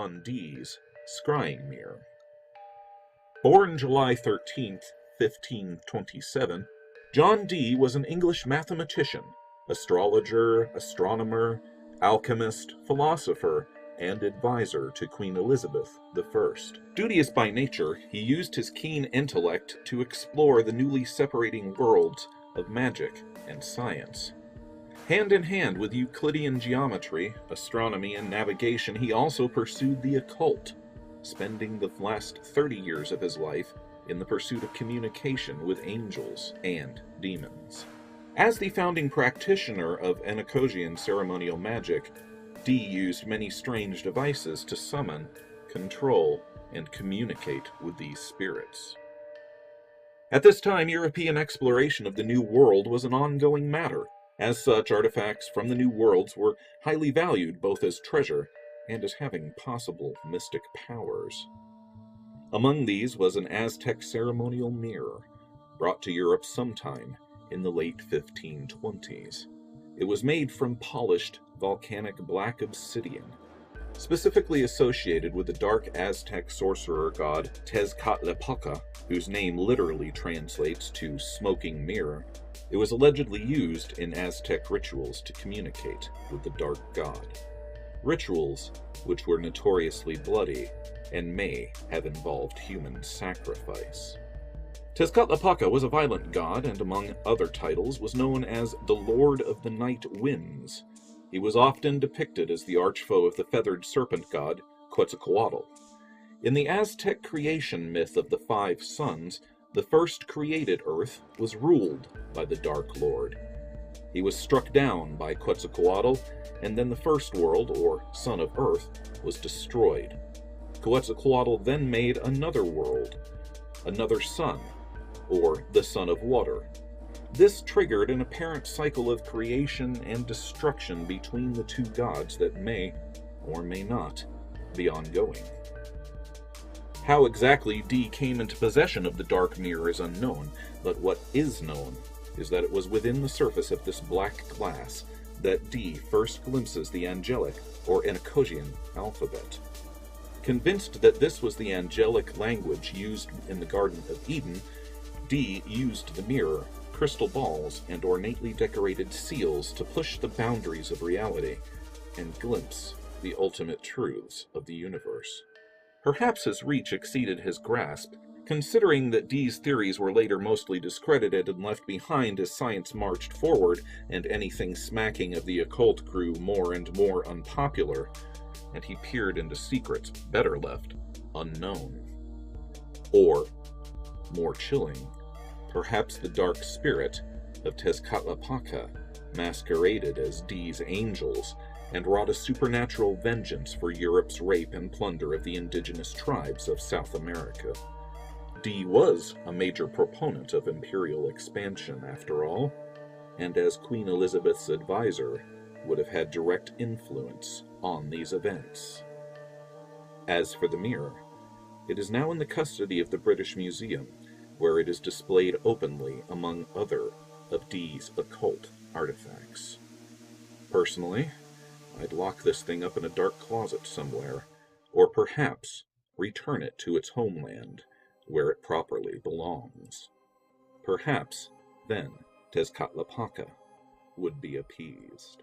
John Dee's scrying mirror. Born July 13th, 1527, John Dee was an English mathematician, astrologer, astronomer, alchemist, philosopher, and advisor to Queen Elizabeth I. Studious by nature, he used his keen intellect to explore the newly separating worlds of magic and science. Hand in hand with Euclidean geometry, astronomy, and navigation, he also pursued the occult, spending the last 30 years of his life in the pursuit of communication with angels and demons. As the founding practitioner of Anacosian ceremonial magic, Dee used many strange devices to summon, control, and communicate with these spirits. At this time, European exploration of the New World was an ongoing matter. As such, artifacts from the New Worlds were highly valued both as treasure and as having possible mystic powers. Among these was an Aztec ceremonial mirror, brought to Europe sometime in the late 1520s. It was made from polished volcanic black obsidian, specifically associated with the dark Aztec sorcerer god Tezcatlipoca, whose name literally translates to smoking mirror. It was allegedly used in Aztec rituals to communicate with the dark god. Rituals which were notoriously bloody and may have involved human sacrifice. Tezcatlipoca was a violent god and, among other titles, was known as the Lord of the Night Winds. He was often depicted as the archfoe of the feathered serpent god Quetzalcoatl. In the Aztec creation myth of the Five Suns, the first created Earth was ruled by the Dark Lord. He was struck down by Quetzalcoatl, and then the first world, or Sun of Earth, was destroyed. Quetzalcoatl then made another world, another sun, or the Sun of Water. This triggered an apparent cycle of creation and destruction between the two gods that may, or may not, be ongoing. How exactly Dee came into possession of the dark mirror is unknown, but what is known is that it was within the surface of this black glass that Dee first glimpses the angelic, or Anacosian, alphabet. Convinced that this was the angelic language used in the Garden of Eden, Dee used the mirror, crystal balls, and ornately decorated seals to push the boundaries of reality and glimpse the ultimate truths of the universe. Perhaps his reach exceeded his grasp, considering that Dee's theories were later mostly discredited and left behind as science marched forward and anything smacking of the occult grew more and more unpopular, and he peered into secrets better left unknown. Or, more chilling, perhaps the dark spirit of Tezcatlipoca masqueraded as Dee's angels and wrought a supernatural vengeance for Europe's rape and plunder of the indigenous tribes of South America. Dee was a major proponent of imperial expansion, after all, and as Queen Elizabeth's advisor, would have had direct influence on these events. As for the mirror, it is now in the custody of the British Museum, where it is displayed openly among other of Dee's occult artifacts. Personally, I'd lock this thing up in a dark closet somewhere, or perhaps return it to its homeland, where it properly belongs. Perhaps then Tezcatlipoca would be appeased.